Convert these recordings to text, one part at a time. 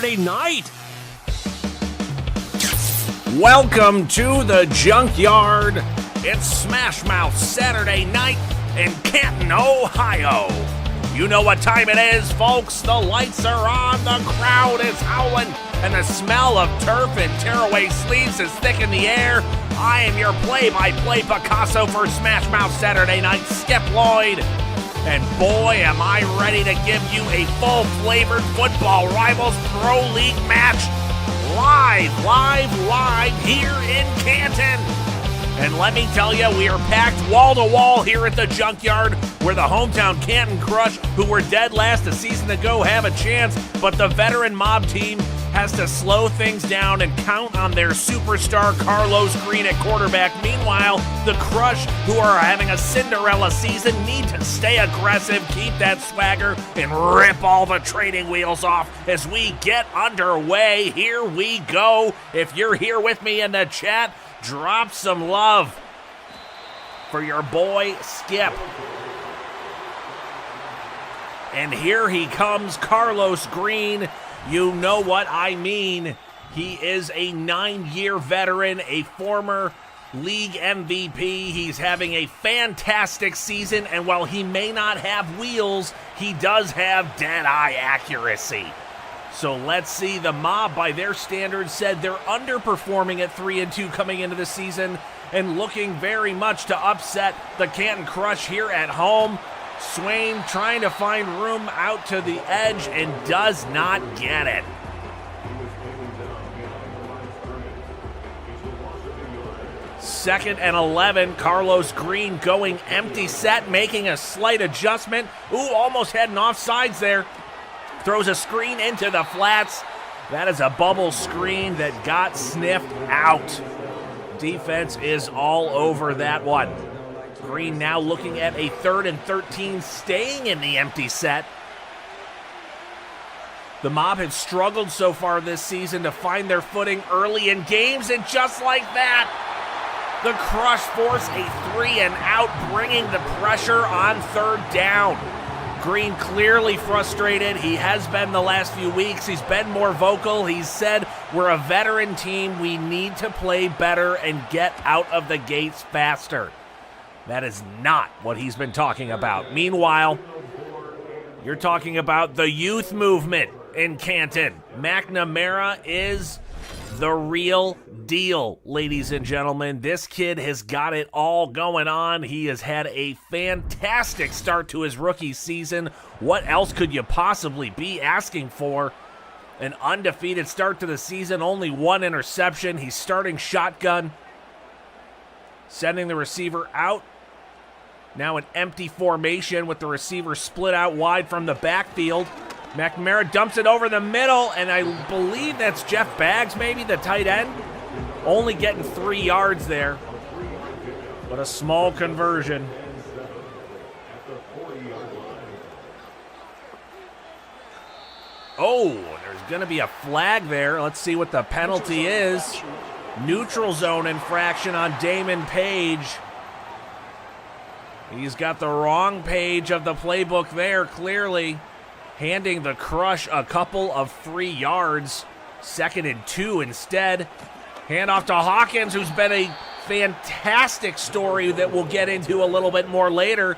Saturday night. Welcome to the Junkyard. It's SMASHMOUTH Saturday night in Canton, Ohio. You know what time it is, folks. The lights are on, the crowd is howling, and the smell of turf and tearaway sleeves is thick in the air. I am your play-by-play Picasso for SMASHMOUTH Saturday night, Skip Lloyd. And boy, am I ready to give you a full-flavored Football Rivals Pro League match live here in Canton. And let me tell you, we are packed wall-to-wall here at the Junkyard, where the hometown Canton Crush, who were dead last a season ago, have a chance, but the veteran mob team has to slow things down and count on their superstar Carlos Green at quarterback. Meanwhile, the Crush, who are having a Cinderella season, need to stay aggressive, keep that swagger, and rip all the training wheels off as we get underway. Here we go. If you're here with me in the chat, drop some love for your boy Skip. And here he comes, Carlos Green. You know what I mean. He is a 9-year veteran, a former league MVP. He's having a fantastic season, and while he may not have wheels, he does have dead-eye accuracy. So let's see. The mob, by their standards, said they're underperforming at 3-2 coming into the season and looking very much to upset the Canton Crush here at home. Swain trying to find room out to the edge and does not get it. Second and 11, Carlos Green going empty set, making a slight adjustment. Ooh, almost heading offsides there. Throws a screen into the flats. That is a bubble screen that got sniffed out. Defense is all over that one. Green now looking at a 3rd and 13, staying in the empty set. The mob had struggled so far this season to find their footing early in games, and just like that, the Crush force a 3 and out, bringing the pressure on 3rd down. Green clearly frustrated. He has been the last few weeks. He's been more vocal. He's said, we're a veteran team. We need to play better and get out of the gates faster. That is not what he's been talking about. Meanwhile, you're talking about the youth movement in Canton. McNamara is the real deal, ladies and gentlemen. This kid has got it all going on. He has had a fantastic start to his rookie season. What else could you possibly be asking for? An undefeated start to the season, only 1 interception. He's starting shotgun, sending the receiver out. Now an empty formation with the receiver split out wide from the backfield. McNamara dumps it over the middle, and I believe that's Jeff Baggs, maybe, the tight end. Only getting 3 yards there, but a small conversion. Oh, there's going to be a flag there. Let's see what the penalty is. Neutral zone infraction on Damon Page. He's got the wrong page of the playbook there, clearly. Handing the Crush a couple of free yards. 2nd and 2 instead. Hand off to Hawkins, who's been a fantastic story that we'll get into a little bit more later.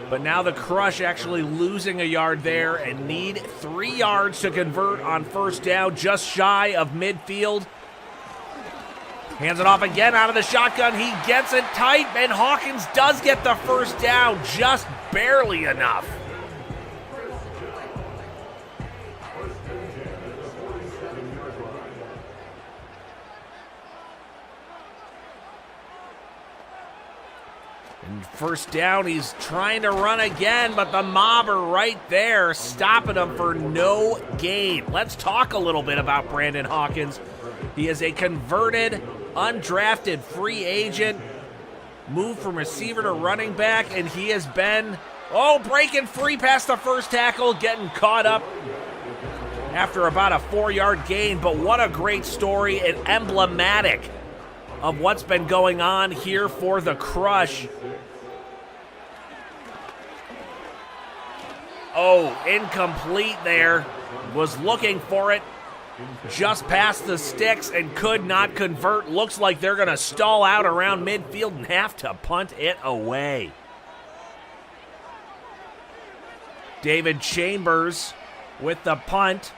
But now the Crush actually losing a yard there and need 3 yards to convert on 1st down, just shy of midfield. Hands it off again out of the shotgun. He gets it tight, and Hawkins does get the 1st down, just barely enough. And 1st down, he's trying to run again, but the mob are right there, stopping him for no gain. Let's talk a little bit about Brandon Hawkins. He is a converted, undrafted free agent, moved from receiver to running back, and he has been, breaking free past the 1st tackle, getting caught up after about a 4-yard gain. But what a great story and emblematic of what's been going on here for the Crush. Oh, incomplete there. Was looking for it. just past the sticks and could not convert. Looks like they're going to stall out around midfield and have to punt it away. David Chambers with the punt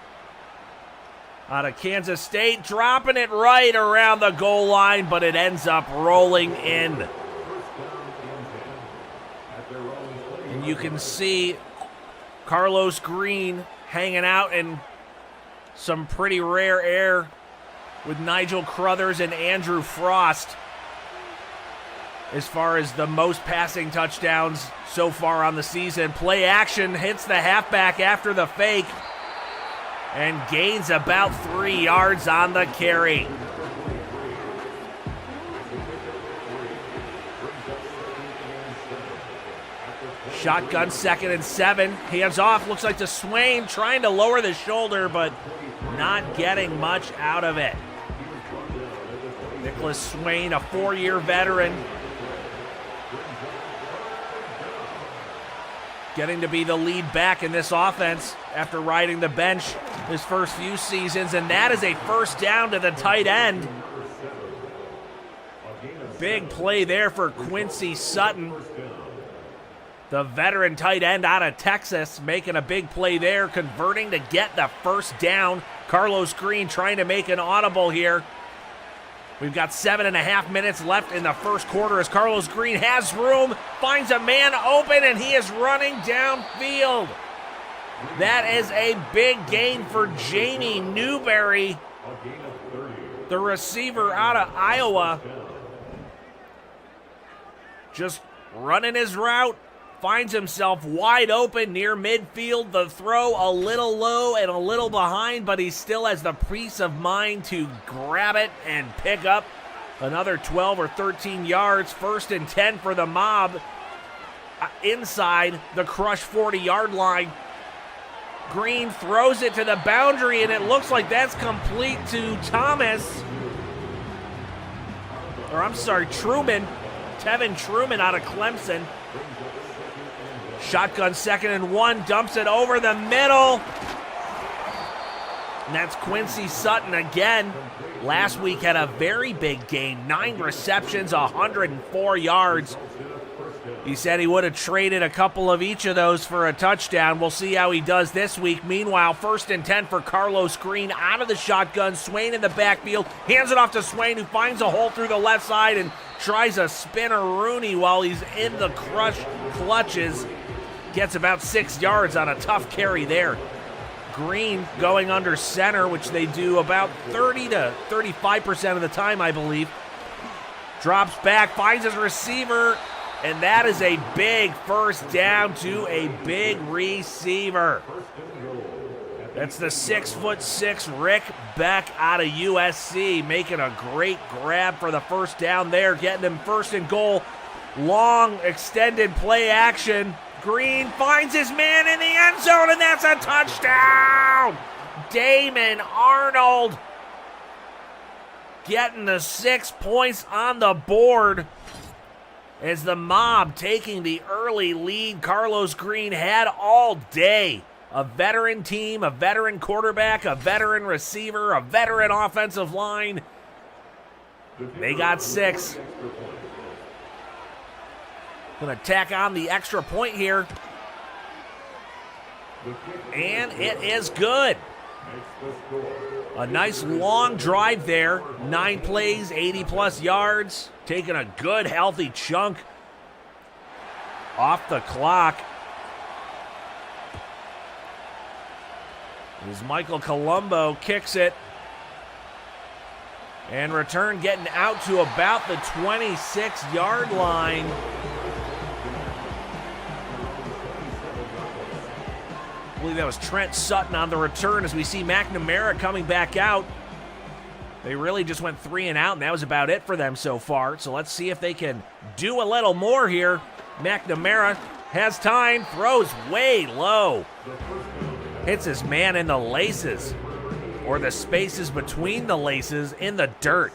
out of Kansas State, dropping it right around the goal line, but it ends up rolling in. And you can see Carlos Green hanging out in some pretty rare air with Nigel Crothers and Andrew Frost as far as the most passing touchdowns so far on the season. Play action, hits the halfback after the fake and gains about 3 yards on the carry. Shotgun 2nd and 7. Hands off, looks like to Swain, trying to lower the shoulder, but not getting much out of it. Nicholas Swain, a 4-year veteran, getting to be the lead back in this offense after riding the bench his first few seasons, and that is a first down to the tight end. Big play there for Quincy Sutton, the veteran tight end out of Texas, making a big play there, converting to get the first down. Carlos Green trying to make an audible here. We've got 7.5 minutes left in the first quarter as Carlos Green has room, finds a man open, and he is running downfield. That is a big gain for Jamie Newberry, the receiver out of Iowa. Just running his route, finds himself wide open near midfield. The throw a little low and a little behind, but he still has the peace of mind to grab it and pick up another 12 or 13 yards. 1st and 10 for the Mob inside the Crush 40-yard line. Green throws it to the boundary, and it looks like that's complete to Truman. Tevin Truman out of Clemson. Shotgun 2nd and 1, dumps it over the middle. And that's Quincy Sutton again. Last week had a very big game, 9 receptions, 104 yards. He said he would have traded a couple of each of those for a touchdown. We'll see how he does this week. Meanwhile, 1st and 10 for Carlos Green out of the shotgun. Swain in the backfield, hands it off to Swain, who finds a hole through the left side and tries a spinner-rooney while he's in the Crush clutches. Gets about 6 yards on a tough carry there. Green going under center, which they do about 30 to 35% of the time, I believe. Drops back, finds his receiver, and that is a big first down to a big receiver. That's the 6'6" Rick Beck out of USC, making a great grab for the first down there, getting him 1st and goal. Long extended play action. Green finds his man in the end zone, and that's a touchdown! Damon Arnold getting the 6 points on the board as the Mob taking the early lead. Carlos Green had all day. A veteran team, a veteran quarterback, a veteran receiver, a veteran offensive line. They got 6. Going to tack on the extra point here. And it is good. A nice long drive there. 9 plays, 80-plus yards. Taking a good, healthy chunk off the clock. As Michael Colombo kicks it. And return getting out to about the 26-yard line. I believe that was Trent Sutton on the return as we see McNamara coming back out. They really just went 3 and out, and that was about it for them so far. So let's see if they can do a little more here. McNamara has time, throws way low. Hits his man in the laces, or the spaces between the laces in the dirt.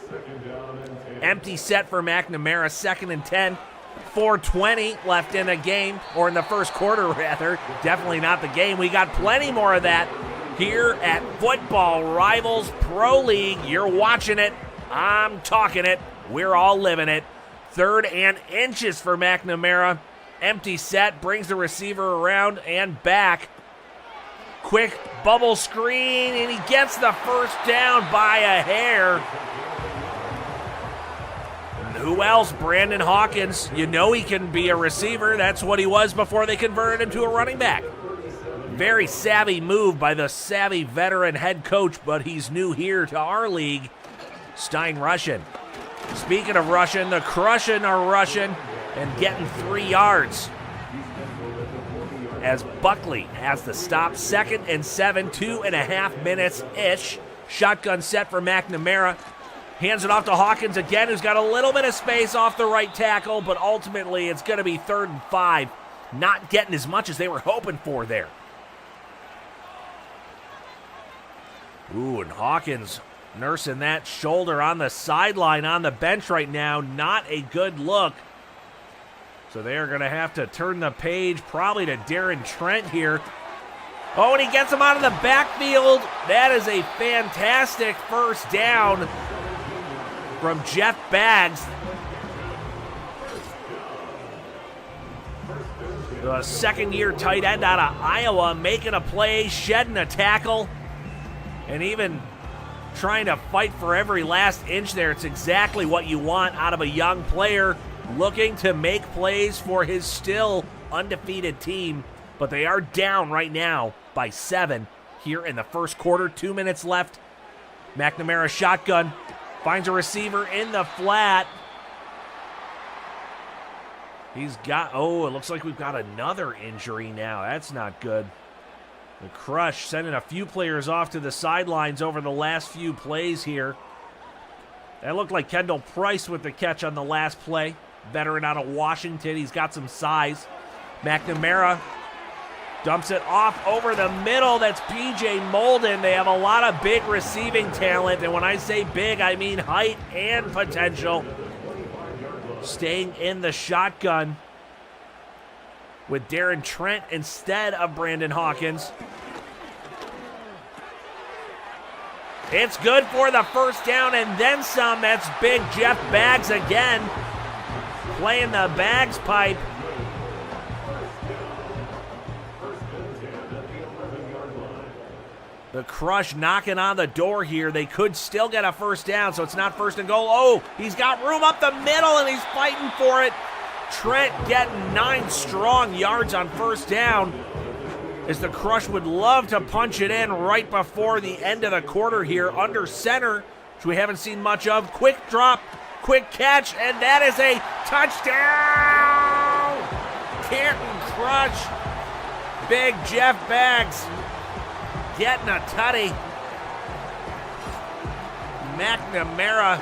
Empty set for McNamara, 2nd and 10. 4:20 left in the game, or in the first quarter rather. Definitely not the game. We got plenty more of that here at Football Rivals Pro League. You're watching it. I'm talking it. We're all living it. 3rd and inches for McNamara. Empty set, brings the receiver around and back. Quick bubble screen, and he gets the first down by a hair. And who else? Brandon Hawkins. You know he can be a receiver. That's what he was before they converted him to a running back. Very savvy move by the savvy veteran head coach, but he's new here to our league. Stein rushing. Speaking of rushing, the Crushin' are rushing and getting 3 yards. As Buckley has the stop, 2nd and 7, 2.5 minutes-ish. Shotgun set for McNamara. Hands it off to Hawkins again, who's got a little bit of space off the right tackle, but ultimately it's going to be 3rd and 5. Not getting as much as they were hoping for there. Ooh, and Hawkins nursing that shoulder on the sideline on the bench right now. Not a good look. So they're going to have to turn the page probably to Darren Trent here. Oh, and he gets him out of the backfield. That is a fantastic first down from Jeff Baggs. The 2nd-year tight end out of Iowa making a play, shedding a tackle, and even trying to fight for every last inch there. It's exactly what you want out of a young player looking to make plays for his still undefeated team. But they are down right now by 7 here in the first quarter. 2 minutes left. McNamara shotgun. Finds a receiver in the flat. He's got, oh, it looks like we've got another injury now. That's not good. The Crush sending a few players off to the sidelines over the last few plays here. That looked like Kendall Price with the catch on the last play. Veteran out of Washington. He's got some size. McNamara dumps it off over the middle. That's P.J. Molden. They have a lot of big receiving talent. And when I say big, I mean height and potential. Staying in the shotgun with Darren Trent instead of Brandon Hawkins. It's good for the first down and then some. That's big Jeff Baggs again, playing the Baggs pipe. The Crush knocking on the door here. They could still get a first down, so it's not 1st and goal. Oh, he's got room up the middle, and he's fighting for it. Trent getting 9 strong yards on first down, as the Crush would love to punch it in right before the end of the quarter here under center, which we haven't seen much of. Quick drop, quick catch, and that is a touchdown! Canton Crush. Big Jeff Baggs getting a tutty. McNamara,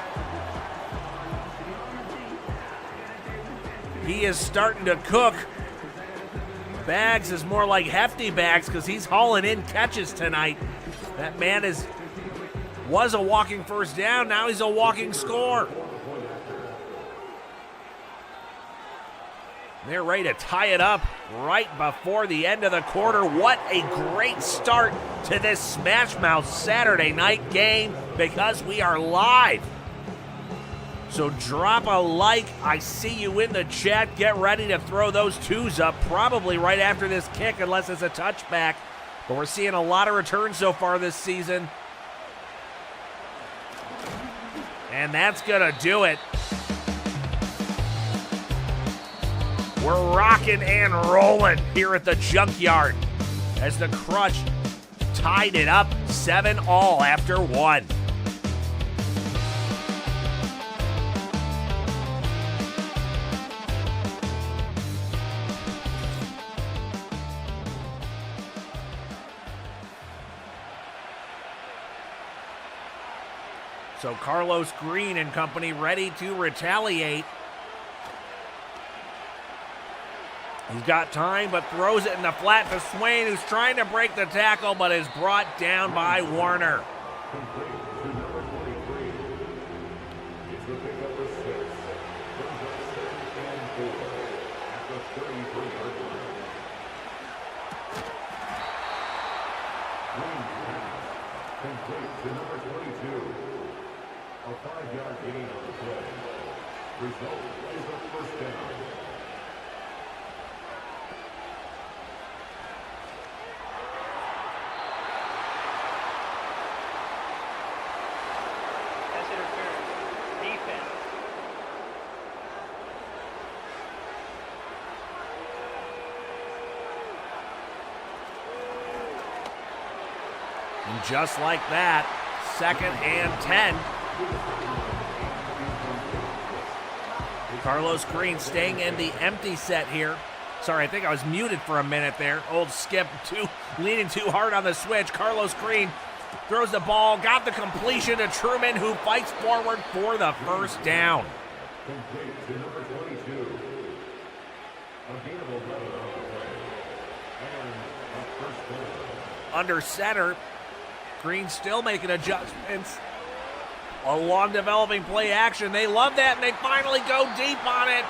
he is starting to cook. Baggs is more like Hefty Baggs because he's hauling in catches tonight. That man was a walking first down. Now he's a walking score. They're ready to tie it up right before the end of the quarter. What a great start to this SMASHMOUTH Saturday night game, because we are live. So drop a like. I see you in the chat. Get ready to throw those 2s up probably right after this kick, unless it's a touchback. But we're seeing a lot of returns so far this season. And that's going to do it. We're rocking and rolling here at the Junkyard as the Crush tied it up 7-all after 1. So Carlos Green and company ready to retaliate. He's got time, but throws it in the flat to Swain, who's trying to break the tackle, but is brought down by Warner. And just like that, 2nd and 10. Carlos Green staying in the empty set here. Sorry, I think I was muted for a minute there. Old Skip leaning too hard on the switch. Carlos Green throws the ball, got the completion to Truman, who fights forward for the first down. Complete to number 22. Under center, Green still making adjustments. A long developing play action. They love that, and they finally go deep on it.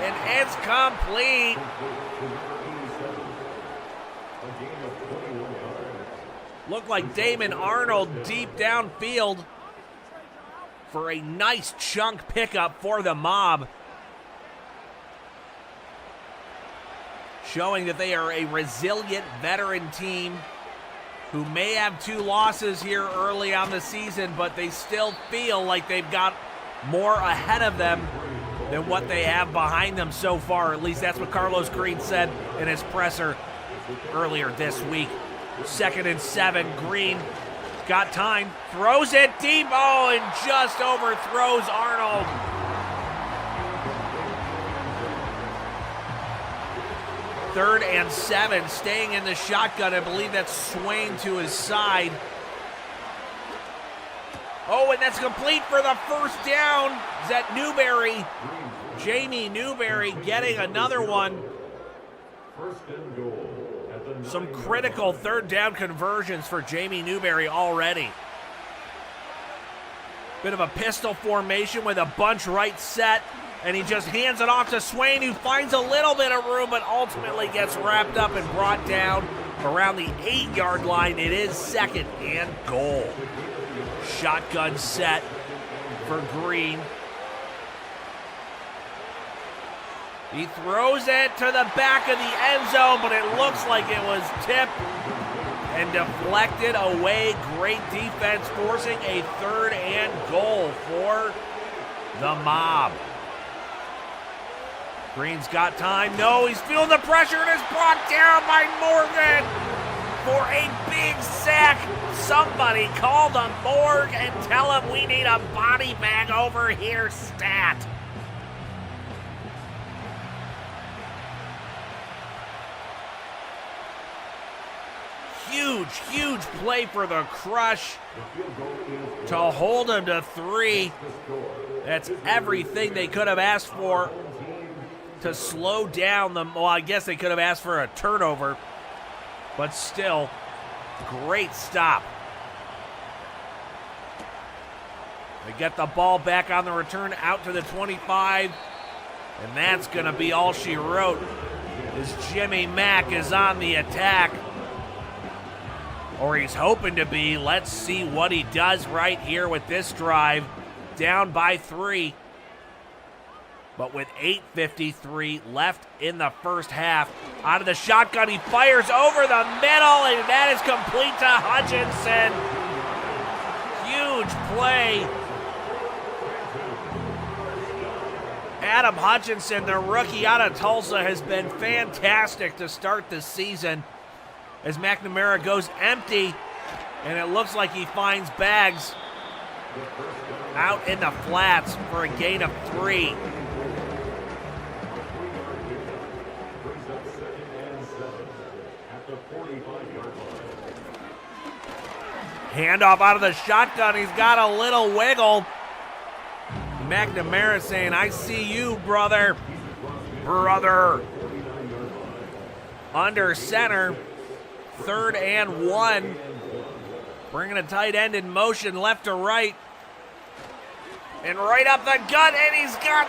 And it's complete. Looked like Damon Arnold deep downfield for a nice chunk pickup for the Mob. Showing that they are a resilient veteran team who may have 2 losses here early on the season, but they still feel like they've got more ahead of them than what they have behind them so far. At least that's what Carlos Green said in his presser earlier this week. 2nd and 7, Green got time, throws it deep, and just overthrows Arnold. Third and 7, staying in the shotgun. I believe that's Swain to his side. And that's complete for the first down. Is that Newberry? Jamie Newberry getting another one. Some critical 3rd down conversions for Jamie Newberry already. Bit of a pistol formation with a bunch right set. And he just hands it off to Swain, who finds a little bit of room, but ultimately gets wrapped up and brought down around the 8-yard line. It is 2nd and goal. Shotgun set for Green. He throws it to the back of the end zone, but it looks like it was tipped and deflected away. Great defense, forcing a 3rd and goal for the Mob. Green's got time. No, he's feeling the pressure and is brought down by Morgan for a big sack. Somebody call the morgue and tell him we need a body bag over here stat. Huge play for the Crush to hold him to 3. That's everything they could have asked for to slow down them. Well, I guess they could have asked for a turnover, but still, great stop. They get the ball back on the return out to the 25, and that's going to be all she wrote as Jimmy Mack is on the attack. Or he's hoping to be. Let's see what he does right here with this drive. Down by 3. But with 8:53 left in the first half, out of the shotgun, he fires over the middle, and that is complete to Hutchinson. Huge play. Adam Hutchinson, the rookie out of Tulsa, has been fantastic to start the season as McNamara goes empty, and it looks like he finds Baggs out in the flats for a gain of 3. Handoff out of the shotgun. He's got a little wiggle. McNamara saying, I see you, brother. Under center. 3rd and 1. Bringing a tight end in motion left to right. And right up the gut, and he's got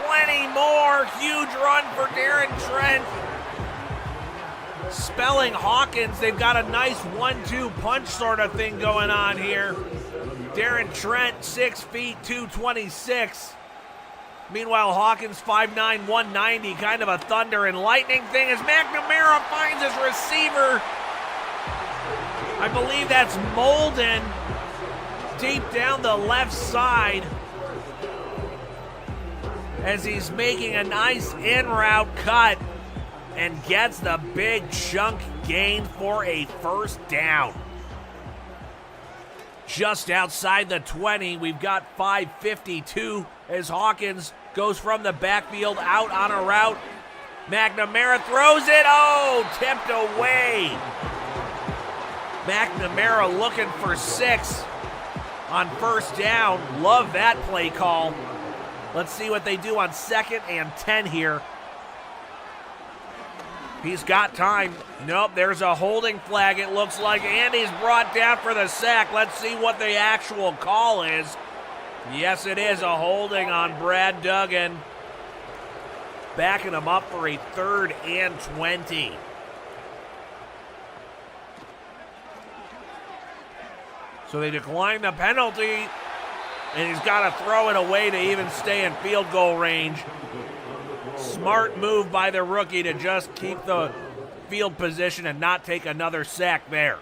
plenty more. Huge run for Darren Trent. Spelling Hawkins, they've got a nice 1-2 punch sort of thing going on here. Darren Trent, 6 feet, 226. Meanwhile, Hawkins 5'9", 190, kind of a thunder and lightning thing as McNamara finds his receiver. I believe that's Molden deep down the left side as he's making a nice in-route cut and gets the big chunk gain for a first down. Just outside the 20, we've got 5:52 as Hawkins goes from the backfield out on a route. McNamara throws it, tipped away. McNamara looking for 6 on first down. Love that play call. Let's see what they do on 2nd and 10 here. He's got time. Nope, there's a holding flag, it looks like. And he's brought down for the sack. Let's see what the actual call is. Yes, it is a holding on Brad Duggan. Backing him up for a 3rd and 20. So they decline the penalty, and he's got to throw it away to even stay in field goal range. Smart move by the rookie to just keep the field position and not take another sack there.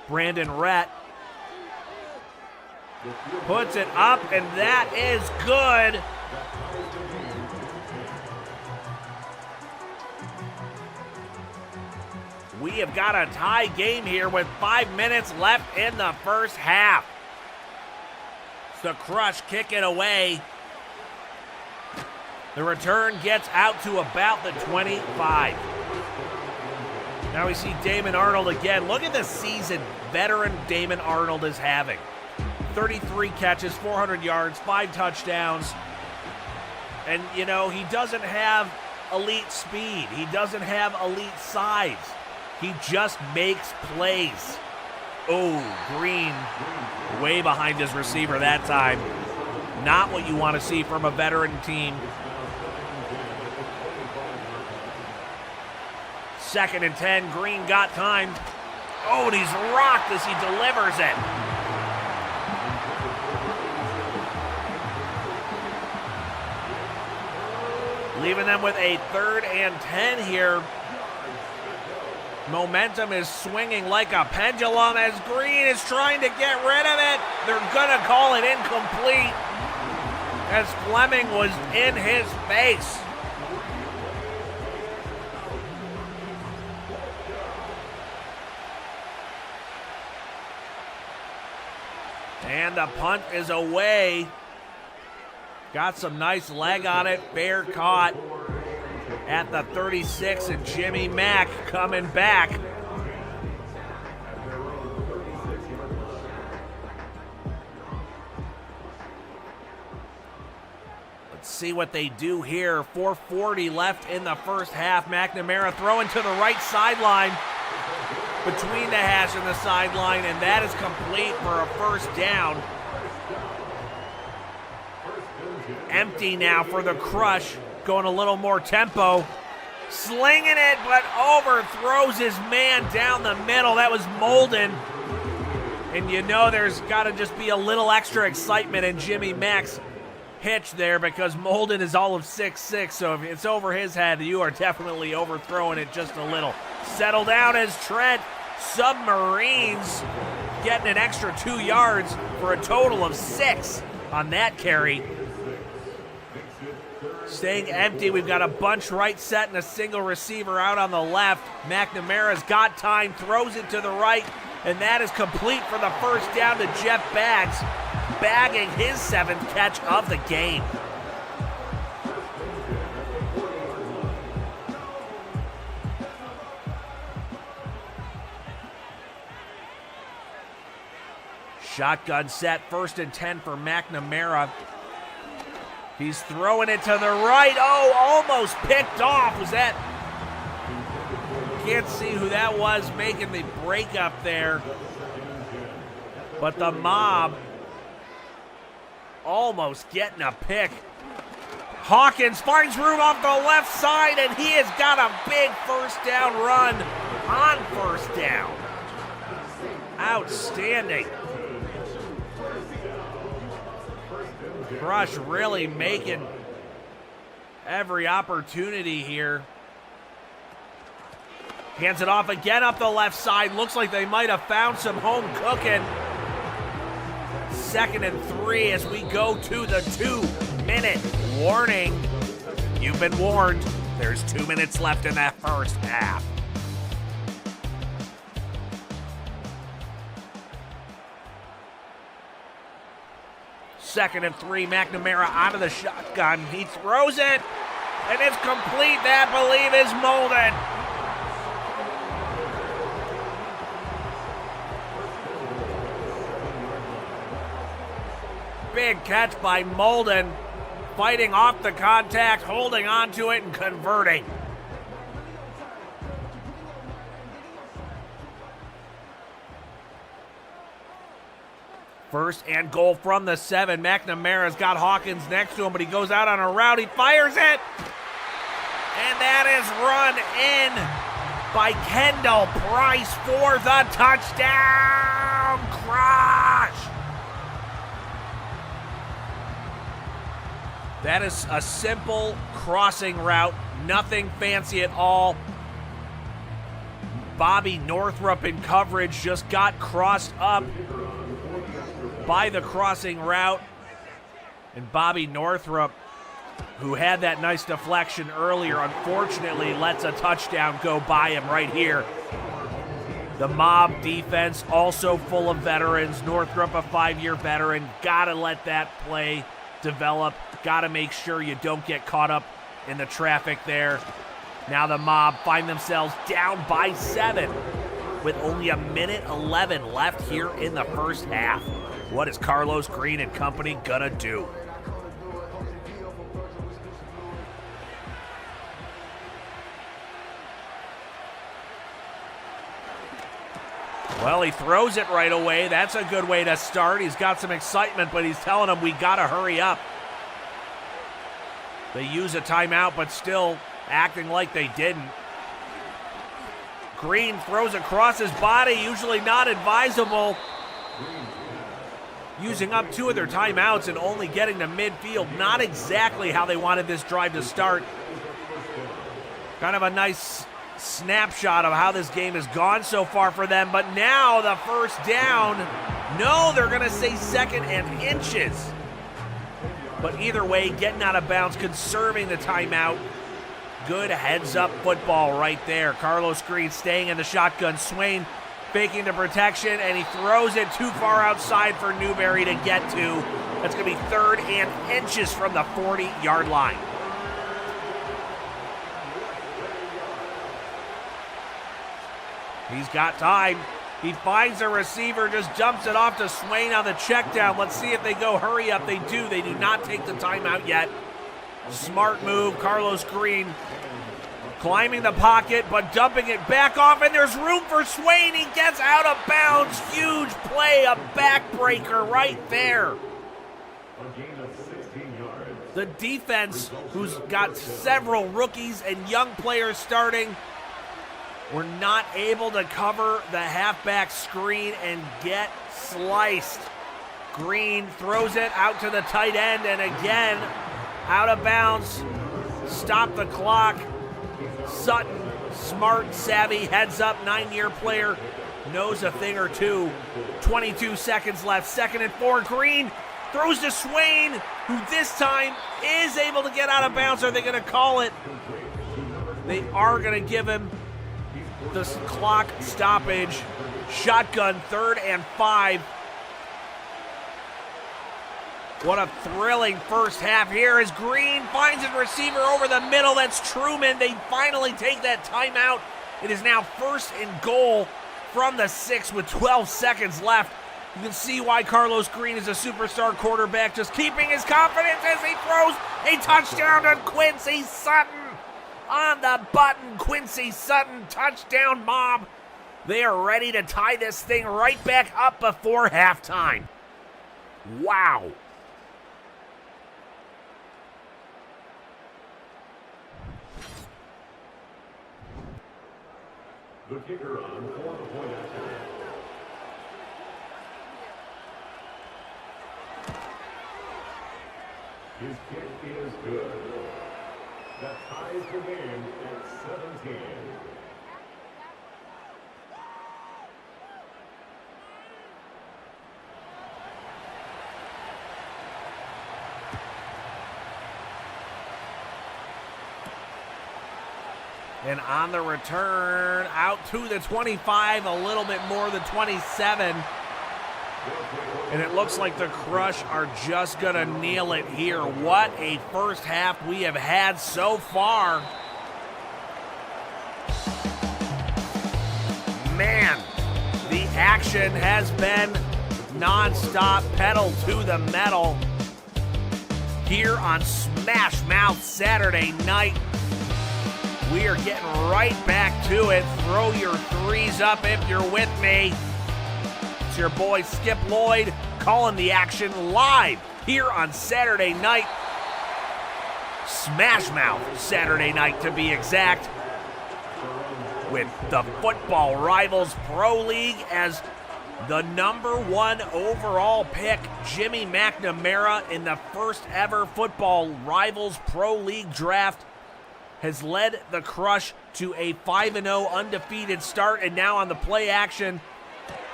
Brandon Rhett puts it up, and that is good. We have got a tie game here with 5 minutes left in the first half. The Crush kick it away. The return gets out to about the 25. Now we see Damon Arnold again. Look at the season veteran Damon Arnold is having. 33 catches, 400 yards, 5 touchdowns. And, you know, he doesn't have elite speed. He doesn't have elite size. He just makes plays. Oh, Green way behind his receiver that time. Not what you want to see from a veteran team. 2nd and 10, Green got time. Oh, and he's rocked as he delivers it. Leaving them with a 3rd and 10 here. Momentum is swinging like a pendulum as Green is trying to get rid of it. They're going to call it incomplete as Fleming was in his face. And the punt is away. Got some nice leg on it. Fair caught at the 36, and Jimmy Mack coming back. Let's see what they do here. 4:40 left in the first half. McNamara throwing to the right sideline, between the hash and the sideline, and that is complete for a first down. Empty now for the Crush, going a little more tempo. Slinging it, but overthrows his man down the middle. That was Molden. And you know there's got to just be a little extra excitement in Jimmy Mack's hitch there because Molden is all of 6'6", so if it's over his head, you are definitely overthrowing it just a little. Settle down as Trent submarines, getting an extra 2 yards for a total of 6 on that carry. Staying empty, we've got a bunch right set and a single receiver out on the left. McNamara's got time, throws it to the right, and that is complete for the first down to Jeff Baggs, bagging his 7th catch of the game. Shotgun set, 1st and 10 for McNamara. He's throwing it to the right. Oh, almost picked off. Was that? Can't see who that was making the break up there. But the mob almost getting a pick. Hawkins finds room off the left side, and he has got a big first down run on first down. Outstanding. Crush really making every opportunity here. Hands it off again up the left side. Looks like they might have found some home cooking. 2nd and 3 as we go to the 2-minute warning. You've been warned. There's 2 minutes left in that first half. Second and 3, McNamara out of the shotgun. He throws it, and it's complete. That, believe, is Molden. Big catch by Molden, fighting off the contact, holding on to it, and converting. First and goal from the 7. McNamara's got Hawkins next to him, but he goes out on a route. He fires it. And that is run in by Kendall Price for the touchdown. Crush. That is a simple crossing route. Nothing fancy at all. Bobby Northrup in coverage just got crossed up by the crossing route, and Bobby Northrup, who had that nice deflection earlier, unfortunately lets a touchdown go by him right here. The mob defense also full of veterans. Northrup, a 5-year veteran. Gotta let that play develop. Gotta make sure you don't get caught up in the traffic there. Now the mob find themselves down by 7 with only 1:11 left here in the first half. What is Carlos Green and company gonna do? Well, he throws it right away. That's a good way to start. He's got some excitement, but he's telling them we gotta hurry up. They use a timeout, but still acting like they didn't. Green throws across his body, usually not advisable. Using up 2 of their timeouts and only getting to midfield. Not exactly how they wanted this drive to start. Kind of a nice snapshot of how this game has gone so far for them. But now the first down. No, they're going to say 2nd and inches. But either way, getting out of bounds, conserving the timeout. Good heads-up football right there. Carlos Green staying in the shotgun. Swain faking the protection, and he throws it too far outside for Newberry to get to. That's going to be 3rd and inches from the 40-yard line. He's got time. He finds a receiver, just dumps it off to Swain on the check down. Let's see if they go hurry up. They do. They do not take the timeout yet. Smart move. Carlos Green climbing the pocket, but dumping it back off, and there's room for Swain. He gets out of bounds. Huge play, a backbreaker right there. The defense, who's got several rookies and young players starting, were not able to cover the halfback screen and get sliced. Green throws it out to the tight end, and again, out of bounds. Stop the clock. Sutton, smart, savvy, heads up, 9-year player, knows a thing or two. 22 seconds left, 2nd and 4. Green throws to Swain, who this time is able to get out of bounds. Are they going to call it? They are going to give him the clock stoppage. Shotgun, 3rd and 5. What a thrilling first half here as Green finds a receiver over the middle. That's Truman. They finally take that timeout. It is now 1st and goal from the 6 with 12 seconds left. You can see why Carlos Green is a superstar quarterback, just keeping his confidence as he throws a touchdown on Quincy Sutton. On the button, Quincy Sutton, touchdown mob. They are ready to tie this thing right back up before halftime. Wow. The kicker on for the point after. His kick is good. That ties the game at 17. And on the return, out to the 25, a little bit more than 27. And it looks like the Crush are just going to kneel it here. What a first half we have had so far. Man, the action has been nonstop, pedal to the metal here on Smash Mouth Saturday night. We are getting right back to it. Throw your threes up if you're with me. It's your boy Skip Lloyd calling the action live here on Saturday night. Smash Mouth Saturday night to be exact. With the Football Rivals Pro League as the #1 overall pick, Jimmy McNamara, in the first ever Football Rivals Pro League draft, has led the Crush to a 5-0 undefeated start, and now on the play action,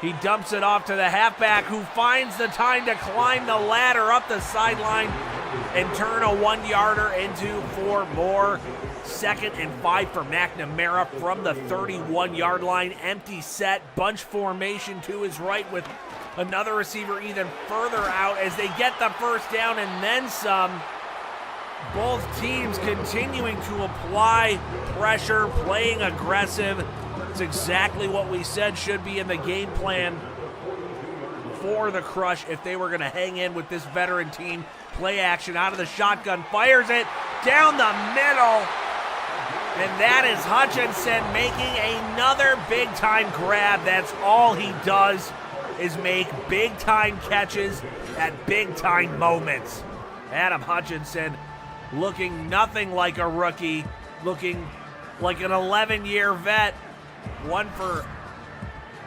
he dumps it off to the halfback, who finds the time to climb the ladder up the sideline and turn a 1-yarder into 4 more. 2nd and 5 for McNamara from the 31-yard line. Empty set, bunch formation to his right with another receiver even further out as they get the first down and then some. Both teams continuing to apply pressure, playing aggressive. It's exactly what we said should be in the game plan for the Crush if they were going to hang in with this veteran team. Play action out of the shotgun, fires it down the middle. And that is Hutchinson making another big-time grab. That's all he does, is make big-time catches at big-time moments. Adam Hutchinson looking nothing like a rookie, looking like an 11-year vet. One for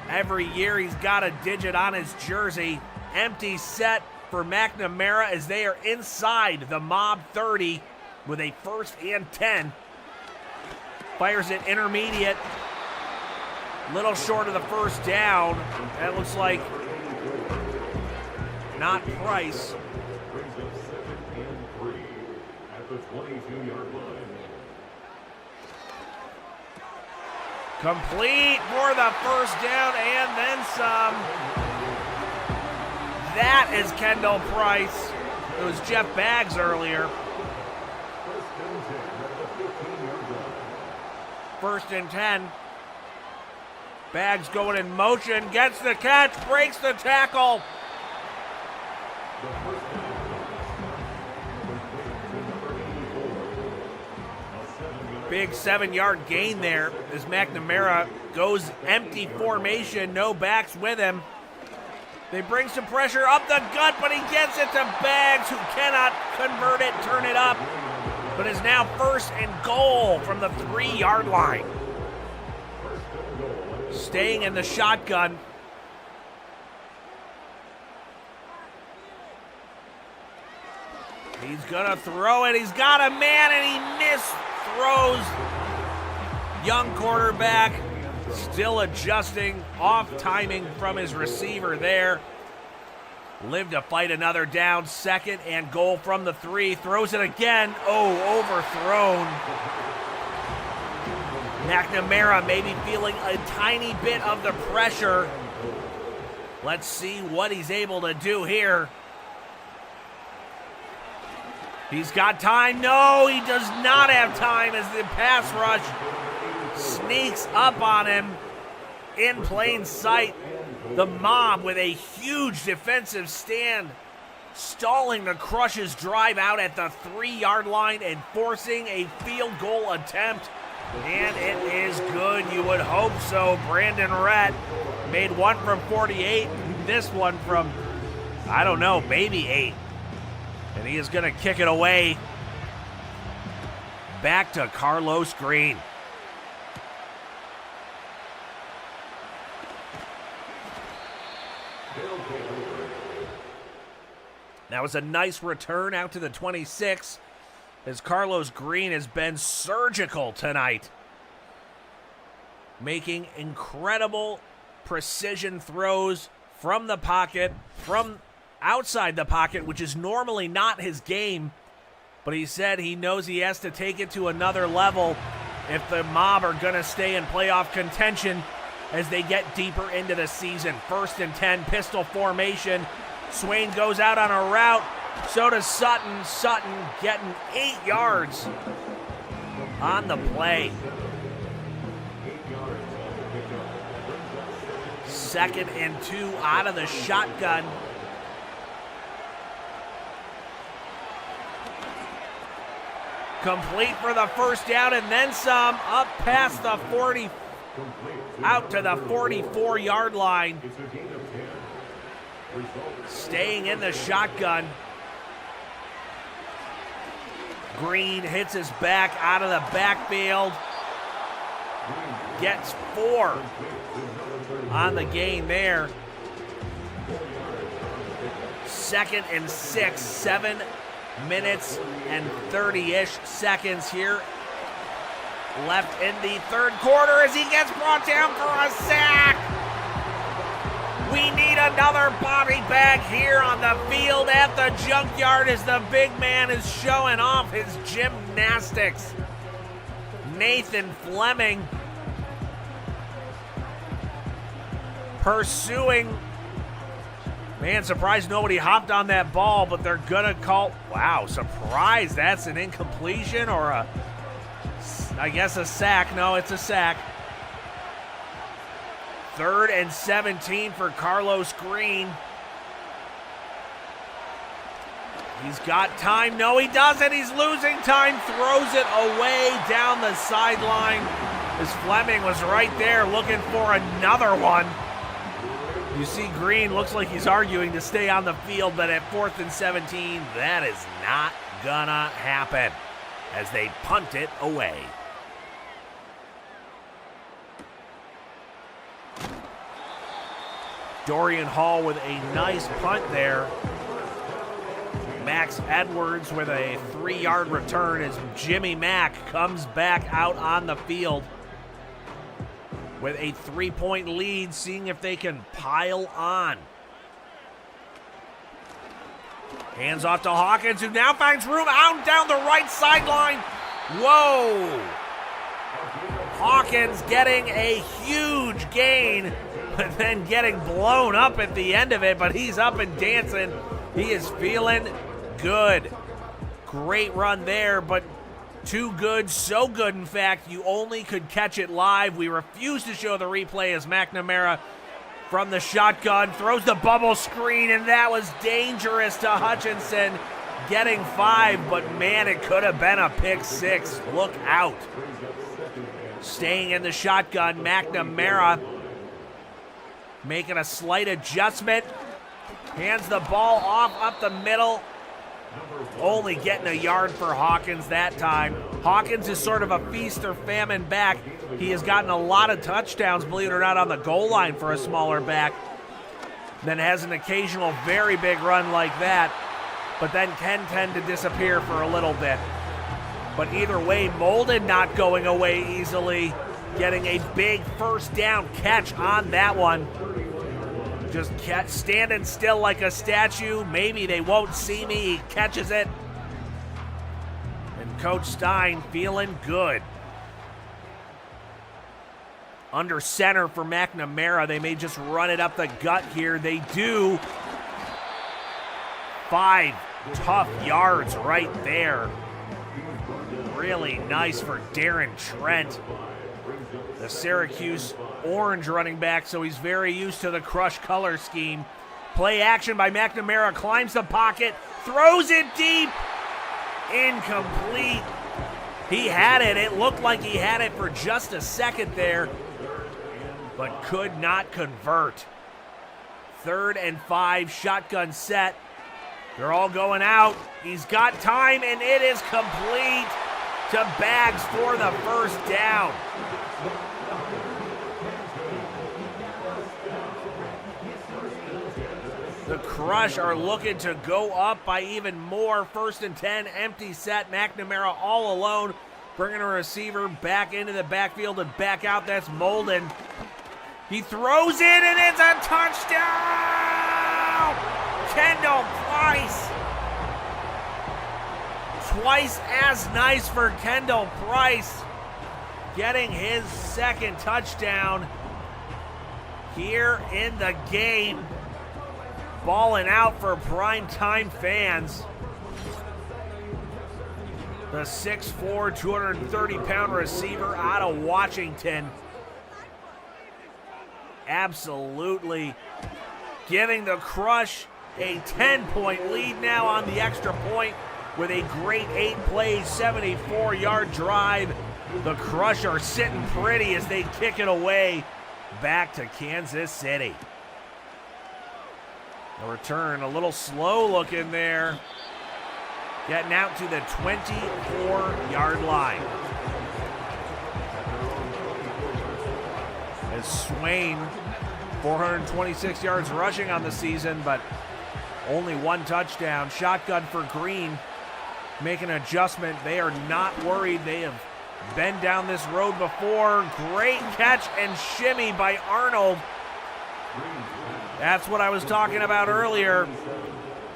every year he's got a digit on his jersey. Empty set for McNamara as they are inside the mob 30 with a 1st and 10. Fires it intermediate. Little short of the first down. That looks like not Price. Brings up 2nd and 3 at the 22-yard line. Complete for the first down and then some. That is Kendall Price. It was Jeff Baggs earlier. 1st and 10. Baggs going in motion, gets the catch, breaks the tackle. Big 7-yard gain there as McNamara goes empty formation, no backs with him. They bring some pressure up the gut, but he gets it to Baggs, who cannot convert it, turn it up, but is now 1st and goal from the 3-yard line. Staying in the shotgun. He's gonna throw it, he's got a man, and he misthrows. Young quarterback still adjusting, off timing from his receiver there. Lived to fight another down. 2nd and goal from the 3. Throws it again. Oh, overthrown. McNamara maybe feeling a tiny bit of the pressure. Let's see what he's able to do here. He's got time. No, he does not have time as the pass rush sneaks up on him in plain sight. The mob with a huge defensive stand, stalling the Crush's drive out at the 3-yard line and forcing a field goal attempt. And it is good. You would hope so. Brandon Rhett made one from 48. This one from, I don't know, maybe 8. And he is going to kick it away back to Carlos Green. That was a nice return out to the 26, as Carlos Green has been surgical tonight, making incredible precision throws from the pocket, from outside the pocket, which is normally not his game, but he said he knows he has to take it to another level if the Mob are going to stay in playoff contention as they get deeper into the season. 1st and 10, pistol formation. Swain goes out on a route. So does Sutton. Sutton getting 8 yards on the play. 2nd and 2 out of the shotgun. Complete for the first down and then some, up past the 40, out to the 44-yard line. Staying in the shotgun. Green hits his back out of the backfield. Gets 4 on the gain there. 2nd and 6, 7 minutes and 30-ish seconds here left in the third quarter as he gets brought down for a sack. We need another body bag here on the field at the junkyard as the big man is showing off his gymnastics. Nathan Fleming pursuing. Man, surprised nobody hopped on that ball, but they're going to call. Wow, surprised that's an incompletion or I guess a sack. No, it's a sack. 3rd and 17 for Carlos Green. He's got time. No, he doesn't. He's losing time. Throws it away down the sideline as Fleming was right there looking for another one. You see Green looks like he's arguing to stay on the field, but at 4th and 17, that is not gonna happen as they punt it away. Dorian Hall with a nice punt there. Max Edwards with a 3-yard return as Jimmy Mack comes back out on the field with a 3-point lead, seeing if they can pile on. Hands off to Hawkins, who now finds room out and down the right sideline. Whoa! Hawkins getting a huge gain, but then getting blown up at the end of it, but he's up and dancing. He is feeling good. Great run there, but too good, so good, in fact, you only could catch it live. We refuse to show the replay as McNamara from the shotgun throws the bubble screen, and that was dangerous to Hutchinson, getting 5, but man, it could have been a pick 6. Look out. Staying in the shotgun, McNamara making a slight adjustment, hands the ball off up the middle, only getting a yard for Hawkins that time. Hawkins is sort of a feast or famine back. He has gotten a lot of touchdowns, believe it or not, on the goal line for a smaller back. Then has an occasional very big run like that, but then can tend to disappear for a little bit. But either way, Molden not going away easily, getting a big first down catch on that one. Just standing still like a statue. Maybe they won't see me. He catches it. And Coach Stein feeling good. Under center for McNamara. They may just run it up the gut here. They do. 5 tough yards right there. Really nice for Darren Trent, the Syracuse orange running back, so he's very used to the crush color scheme. Play action by McNamara, climbs the pocket, throws it deep, incomplete. He had it. It looked like he had it for just a second there, but could not convert. 3rd and 5, shotgun set. They're all going out. He's got time, and it is complete to Baggs for the first down. The Crush are looking to go up by even more. 1st and 10, empty set. McNamara all alone, bringing a receiver back into the backfield and back out. That's Molden. He throws it, and it's a touchdown! Kendall Price. Twice as nice for Kendall Price, getting his 2nd touchdown here in the game. Balling out for primetime fans. The 6'4", 230-pound receiver out of Washington. Absolutely giving the Crush a 10-point lead now on the extra point with a great 8-play, 74-yard drive. The Crush are sitting pretty as they kick it away back to Kansas City. The return a little slow looking there. Getting out to the 24-yard line. As Swain, 426 yards rushing on the season, but only 1 touchdown. Shotgun for Green, making an adjustment. They are not worried. They have been down this road before. Great catch and shimmy by Arnold. That's what I was talking about earlier.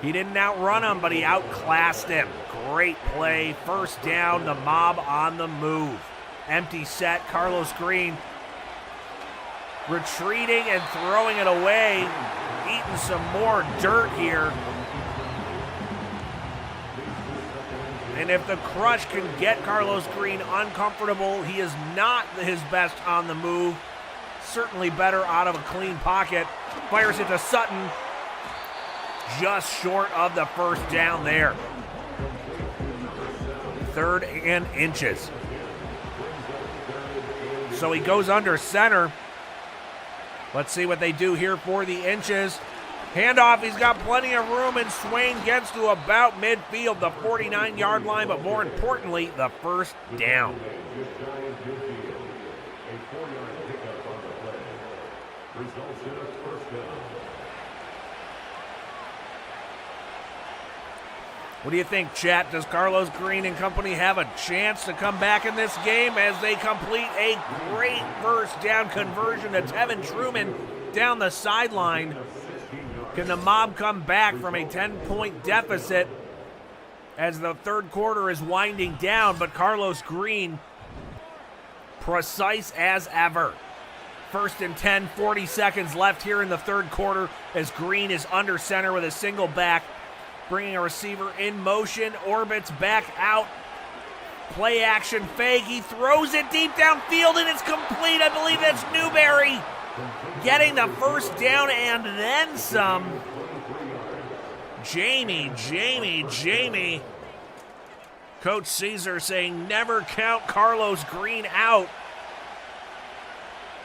He didn't outrun him, but he outclassed him. Great play. 1st down, the Mob on the move. Empty set, Carlos Green retreating and throwing it away. Eating some more dirt here. And if the Crush can get Carlos Green uncomfortable, he is not his best on the move. Certainly better out of a clean pocket. Fires it to Sutton. Just short of the 1st down there. 3rd and inches. So he goes under center. Let's see what they do here for the inches. Handoff, he's got plenty of room, and Swain gets to about midfield, the 49-yard line, but more importantly, the 1st down. What do you think, chat? Does Carlos Green and company have a chance to come back in this game as they complete a great 1st down conversion to Tevin Truman down the sideline? Can the Mob come back from a 10-point deficit as the 3rd quarter is winding down? But Carlos Green, precise as ever. 1st and 10, 40 seconds left here in the 3rd quarter as Green is under center with a single back. Bringing a receiver in motion, orbits back out. Play action fake. He throws it deep downfield and it's complete. I believe that's Newberry getting the 1st down and then some. Jamie. Coach Caesar saying never count Carlos Green out.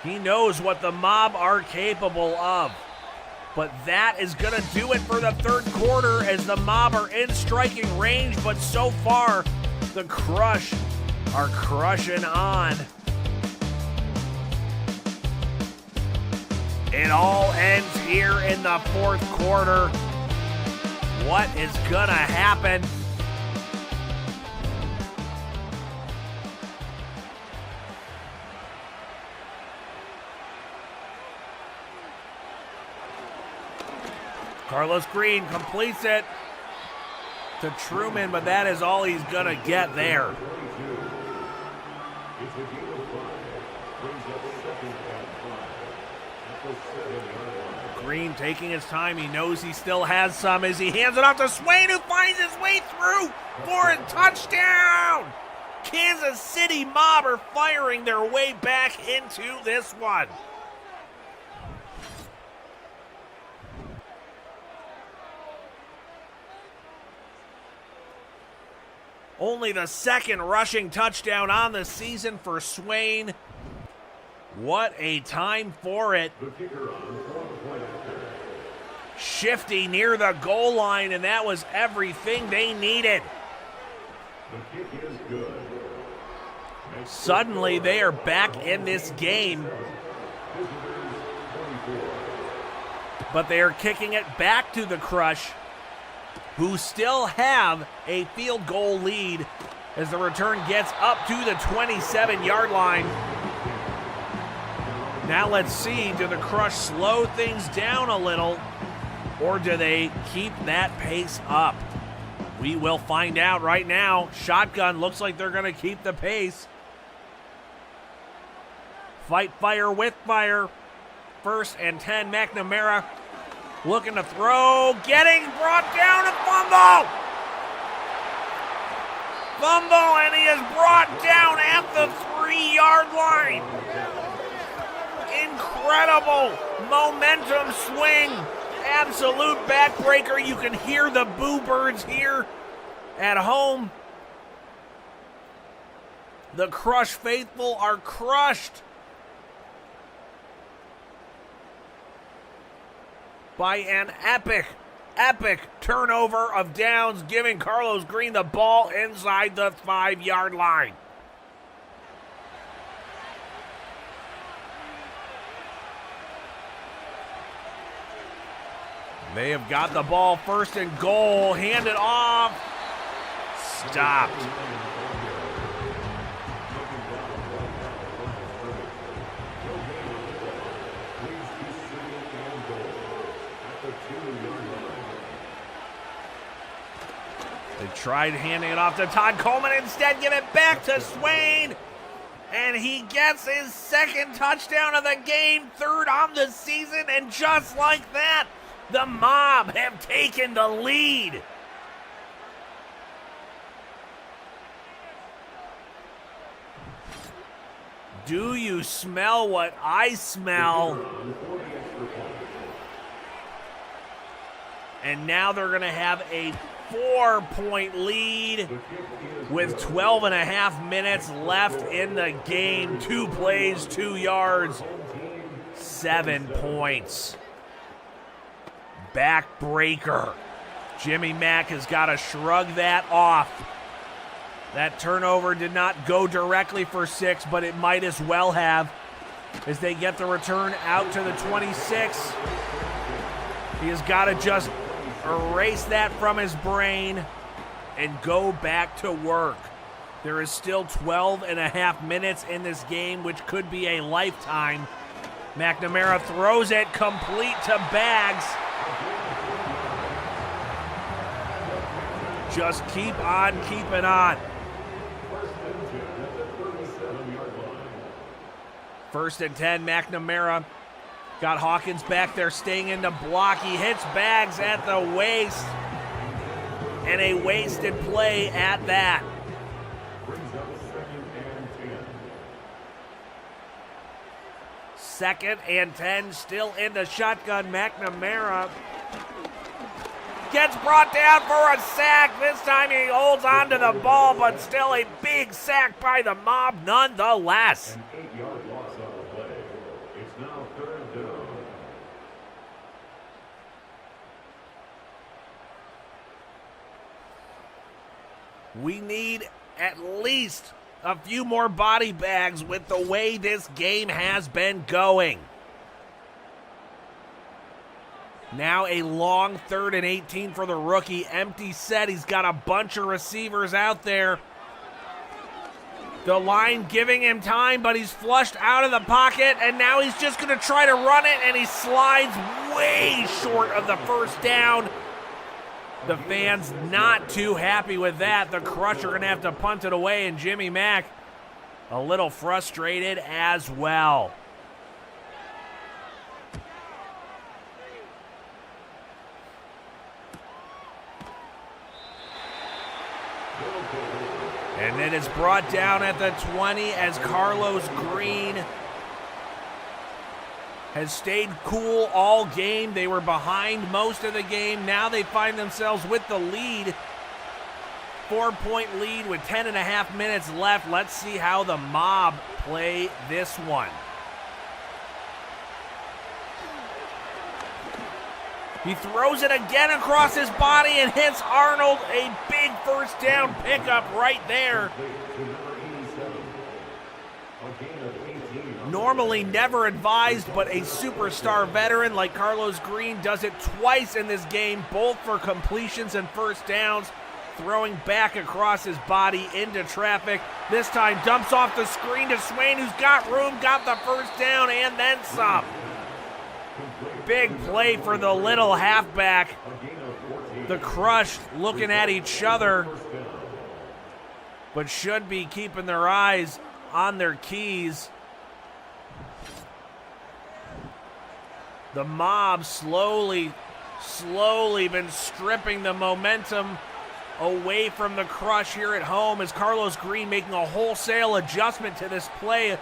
He knows what the Mob are capable of. But that is going to do it for the 3rd quarter as the Mob are in striking range. But so far, the Crush are crushing on. It all ends here in the 4th quarter. What is going to happen? Carlos Green completes it to Truman, but that is all he's going to get there. Green taking his time. He knows he still has some as he hands it off to Swain, who finds his way through for a touchdown. Kansas City Mob are firing their way back into this one. Only the 2nd rushing touchdown on the season for Swain. What a time for it. Shifty near the goal line, and that was everything they needed. Suddenly, they are back in this game. but they are kicking it back to the Crush, who still have a field goal lead as the return gets up to the 27-yard line. Now let's see, do the Crush slow things down a little, or do they keep that pace up? We will find out right now. Shotgun looks like they're going to keep the pace. Fight fire with fire. 1st and 10, McNamara looking to throw, getting brought down, and fumble! Fumble, and he is brought down at the 3-yard line. Incredible momentum swing. Absolute backbreaker. You can hear the boo birds here at home. The Crush faithful are crushed by an epic turnover of downs, giving Carlos Green the ball inside the 5-yard line. They have got the ball, 1st and goal, handed off, stopped. They tried handing it off to Todd Coleman, instead give it back to Swain, and he gets his 2nd touchdown of the game, 3rd on the season, and just like that, the Mob have taken the lead. Do you smell what I smell? And now they're going to have a 4-point lead with 12 and a half minutes left in the game. 2 plays, 2 yards, 7 points. Backbreaker. Jimmy Mack has got to shrug that off. That turnover did not go directly for 6, but it might as well have, as they get the return out to the 26. He has got to just erase that from his brain and go back to work. There is still 12 and a half minutes in this game, which could be a lifetime. McNamara throws it complete to Baggs. Just keep on keeping on. 1st and 10, McNamara got Hawkins back there staying in the block. He hits Baggs at the waist, and a wasted play at that. Second and 10, still in the shotgun. McNamara gets brought down for a sack. This time he holds on to the ball, but still a big sack by the Mob nonetheless. An 8-yard loss on the play. It's now 3rd down. We need at least a few more body bags with the way this game has been going. Now a long 3rd and 18 for the rookie. Empty set. He's got a bunch of receivers out there. The line giving him time, but he's flushed out of the pocket, and now he's just going to try to run it, and he slides way short of the 1st down. The fans not too happy with that. The Crush are going to have to punt it away, and Jimmy Mack a little frustrated as well. And then it's brought down at the 20 as Carlos Green has stayed cool all game. They were behind most of the game. Now they find themselves with the lead. 4-point lead with 10 and a half minutes left. Let's see how the Mob play this one. He throws it again across his body and hits Arnold. A big 1st down pickup right there. Normally never advised, but a superstar veteran like Carlos Green does it twice in this game, both for completions and first downs, throwing back across his body into traffic. This time dumps off the screen to Swain, who's got room, got the first down, and then some. Big play for the little halfback. The Crush looking at each other, but should be keeping their eyes on their keys. The Mob slowly been stripping the momentum away from the Crush here at home, as Carlos Green making a wholesale adjustment to this play.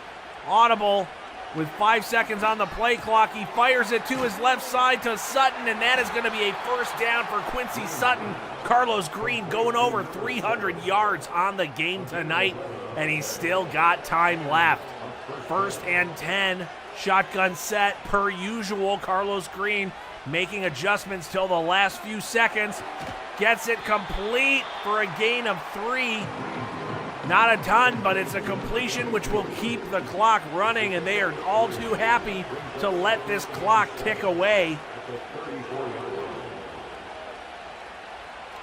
Audible with 5 seconds on the play clock. He fires it to his left side to Sutton, and that is going to be a first down for Quincy Sutton. Carlos Green going over 300 yards on the game tonight, and he's still got time left. 1st and 10, shotgun set per usual. Carlos Green making adjustments till the last few seconds. Gets it complete for a gain of 3. Not a ton, but it's a completion which will keep the clock running, and they are all too happy to let this clock tick away.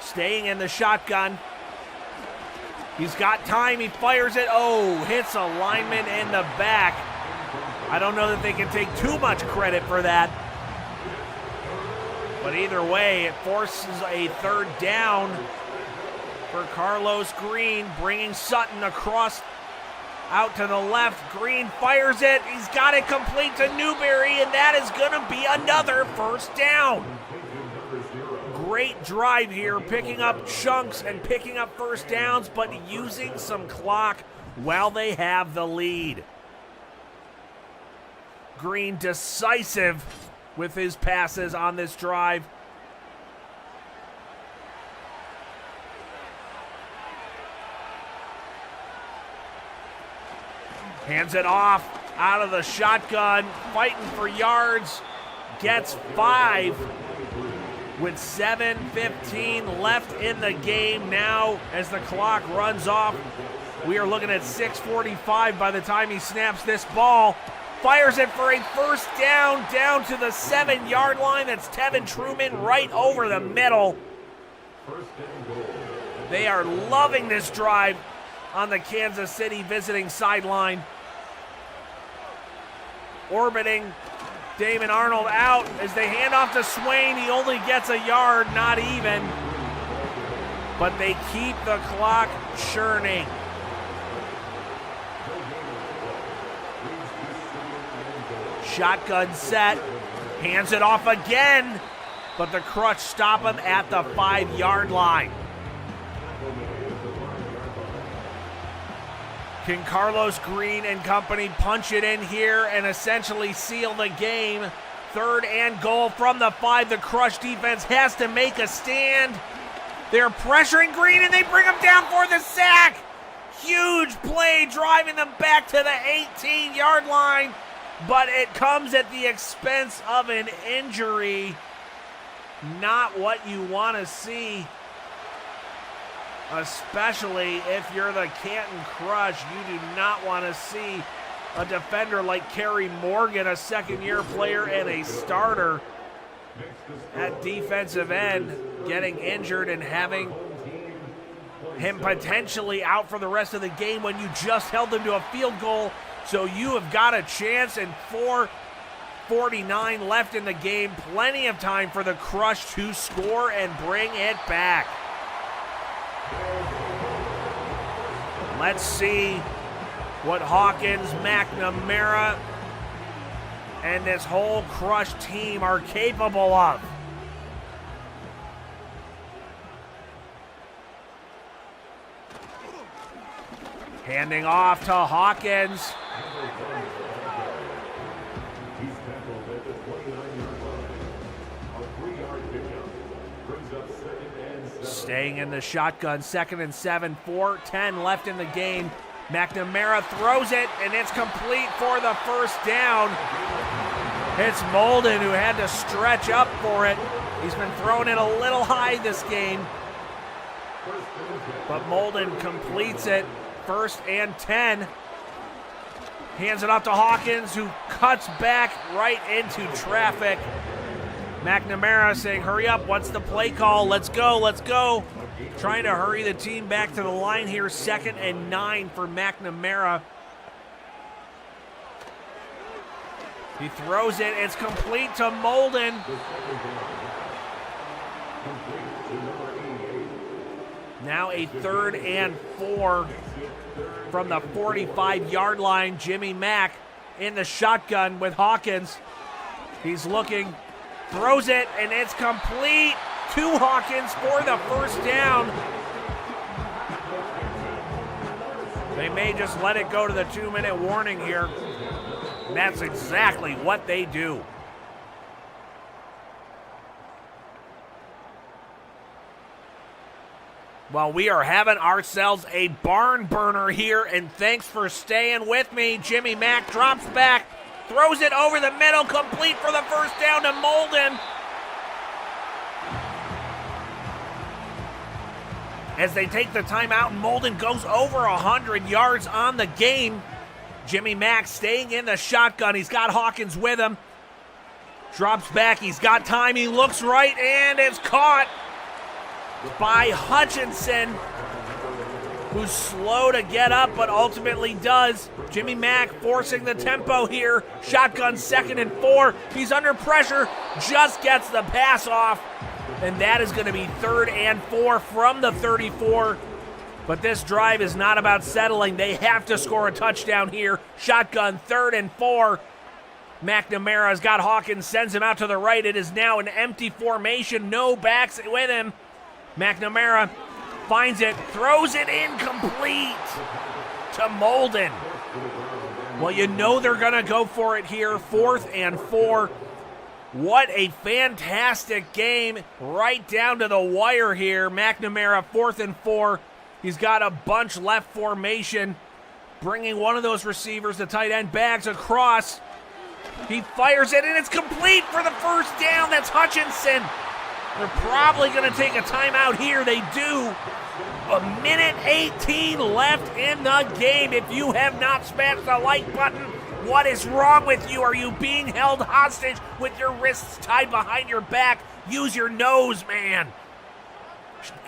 Staying in the shotgun. He's got time, he fires it. Oh, hits a lineman in the back. I don't know that they can take too much credit for that. But either way, it forces a 3rd down for Carlos Green, bringing Sutton across out to the left. Green fires it. He's got it complete to Newberry, and that is going to be another first down. Great drive here, picking up chunks and picking up first downs, but using some clock while they have the lead. Green decisive with his passes on this drive. Hands it off out of the shotgun, fighting for yards, gets 5 with 7:15 left in the game now as the clock runs off. We are looking at 6:45 by the time he snaps this ball. Fires it for a first down to the 7-yard line. That's Tevin Truman right over the middle. They are loving this drive on the Kansas City visiting sideline. Orbiting Damon Arnold out as they hand off to Swain. He only gets a yard, not even. But they keep the clock churning. Shotgun set, hands it off again, but the Crush stop him at the 5-yard line. Can Carlos Green and company punch it in here and essentially seal the game? 3rd and goal from the 5. The Crush defense has to make a stand. They're pressuring Green, and they bring him down for the sack. Huge play, driving them back to the 18-yard line. But it comes at the expense of an injury. Not what you want to see, especially if you're the Canton Crush. You do not want to see a defender like Kerry Morgan, a 2nd-year player and a starter at defensive end, getting injured and having him potentially out for the rest of the game when you just held them to a field goal. So you have got a chance, and 4:49 left in the game. Plenty of time for the Crush to score and bring it back. Let's see what Hawkins, McNamara, and this whole Crush team are capable of. Handing off to Hawkins. Staying in the shotgun, 2nd and 7, 4:10 left in the game. McNamara throws it, and it's complete for the first down. It's Molden who had to stretch up for it. He's been throwing it a little high this game, but Molden completes it. 1st and 10. Hands it off to Hawkins, who cuts back right into traffic. McNamara saying, hurry up, what's the play call? Let's go, let's go. Trying to hurry the team back to the line here. 2nd and 9 for McNamara. He throws it, it's complete to Molden. Now a 3rd and 4 from the 45-yard line. Jimmy Mack in the shotgun with Hawkins. He's looking, throws it, and it's complete to Hawkins for the 1st down. They may just let it go to the 2-minute warning here. And that's exactly what they do. Well, we are having ourselves a barn burner here, and thanks for staying with me. Jimmy Mack drops back, throws it over the middle, complete for the 1st down to Molden. As they take the timeout, Molden goes over 100 yards on the game. Jimmy Mack staying in the shotgun. He's got Hawkins with him. Drops back, he's got time, he looks right, and it's caught by Hutchinson, who's slow to get up but ultimately does. Jimmy Mack forcing the tempo here. Shotgun 2nd and 4. He's under pressure, just gets the pass off, and that is going to be 3rd and 4 from the 34. But this drive is not about settling. They have to score a touchdown here. Shotgun 3rd and 4. McNamara's got Hawkins, sends him out to the right. It is now an empty formation, no backs with him. McNamara finds it, throws it incomplete to Molden. Well, you know they're going to go for it here. 4th and 4. What a fantastic game, right down to the wire here. McNamara, 4th and 4. He's got a bunch left formation, bringing one of those receivers, the tight end, Bags across. He fires it, and it's complete for the 1st down. That's Hutchinson. They're probably going to take a timeout here. They do. 1:18 left in the game. If you have not smashed the like button, what is wrong with you? Are you being held hostage with your wrists tied behind your back? Use your nose, man.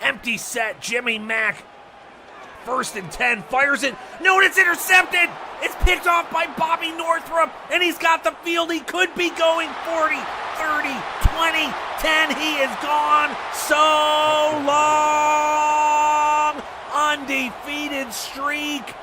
Empty set, Jimmy Mack. 1st and 10, fires it. No, it's intercepted. It's picked off by Bobby Northrup, and he's got the field. He could be going 40, 30, 20, 10. He is gone. So long. Undefeated streak.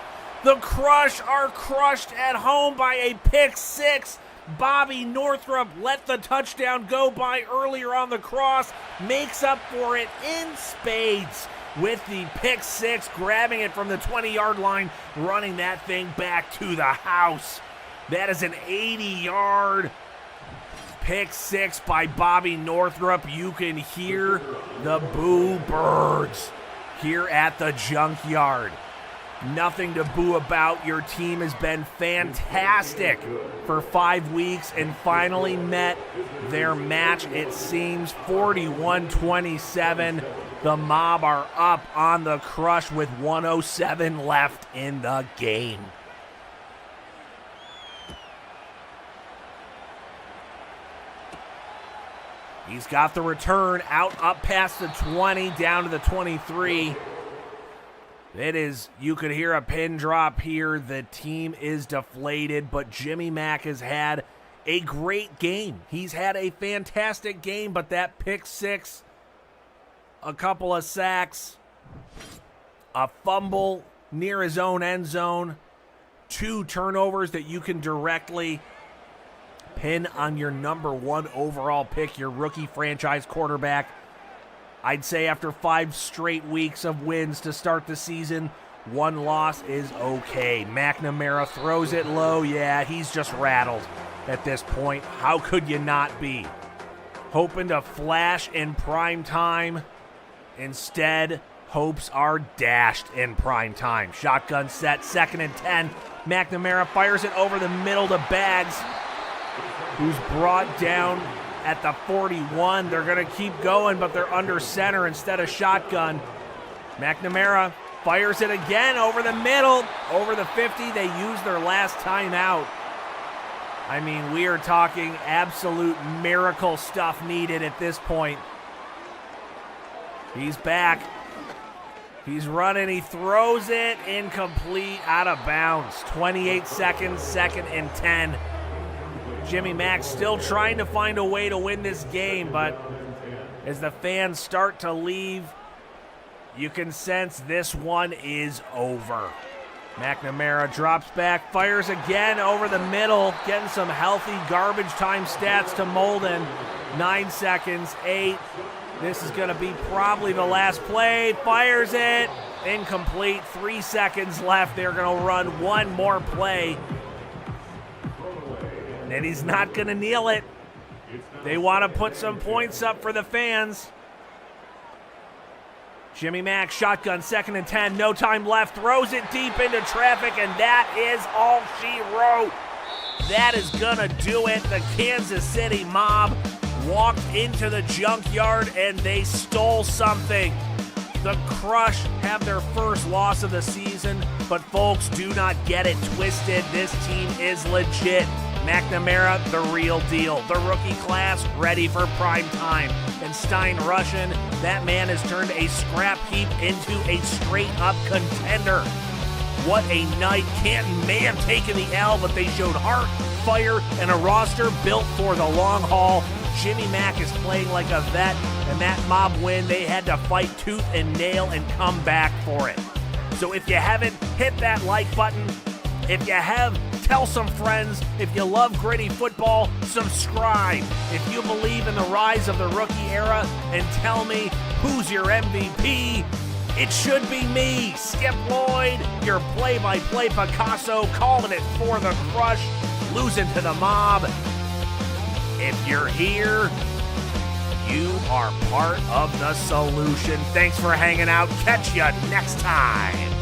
The Crush are crushed at home by a pick 6. Bobby Northrup let the touchdown go by earlier on the cross. Makes up for it in spades with the pick 6, grabbing it from the 20-yard line, running that thing back to the house. That is an 80-yard pick 6 by Bobby Northrup. You can hear the boo birds here at the junkyard. Nothing to boo about. Your team has been fantastic for 5 weeks and finally met their match, it seems. 41-27. The Mob are up on the Crush with 1:07 left in the game. He's got the return out up past the 20, down to the 23. It is, you could hear a pin drop here. The team is deflated, but Jimmy Mack has had a great game. He's had a fantastic game, but that pick 6, a couple of sacks, a fumble near his own end zone, 2 turnovers that you can directly pin on your number 1 overall pick, your rookie franchise quarterback. I'd say after 5 straight weeks of wins to start the season, 1 loss is okay. McNamara throws it low. Yeah, he's just rattled at this point. How could you not be? Hoping to flash in prime time. Instead, hopes are dashed in prime time. Shotgun set, 2nd and 10. McNamara fires it over the middle to Bags, who's brought down at the 41. They're going to keep going, but they're under center instead of shotgun. McNamara Fires it again over the middle, over the 50. They use their last timeout. I mean, we are talking absolute miracle stuff needed at this point. He's back. He's running. He throws it incomplete, out of bounds. 28 seconds, 2nd and 10. Jimmy Mack still trying to find a way to win this game, but as the fans start to leave, you can sense this one is over. McNamara drops back, fires again over the middle, getting some healthy garbage time stats to Molden. 9 seconds, 8. This is going to be probably the last play. Fires it, incomplete. 3 seconds left. They're going to run one more play. And he's not going to kneel it. They want to put some points up for the fans. Jimmy Mack, shotgun, 2nd and 10, no time left, throws it deep into traffic, and that is all she wrote. That is gonna do it. The Kansas City Mob walked into the junkyard and they stole something. The Crush have their first loss of the season, but folks, do not get it twisted. This team is legit. McNamara, the real deal. The rookie class ready for prime time. And Stein Russian, that man has turned a scrap heap into a straight-up contender. What a night. Canton, man, taking the L, but they showed heart, fire, and a roster built for the long haul. Jimmy Mack is playing like a vet, and that Mob win, they had to fight tooth and nail and come back for it. So if you haven't, hit that like button. If you have, tell some friends. If you love gritty football, subscribe. If you believe in the rise of the rookie era, and tell me who's your MVP, it should be me, Skip Lloyd, your play-by-play Picasso, calling it for the Crush, losing to the Mob. If you're here, you are part of the solution. Thanks for hanging out. Catch you next time.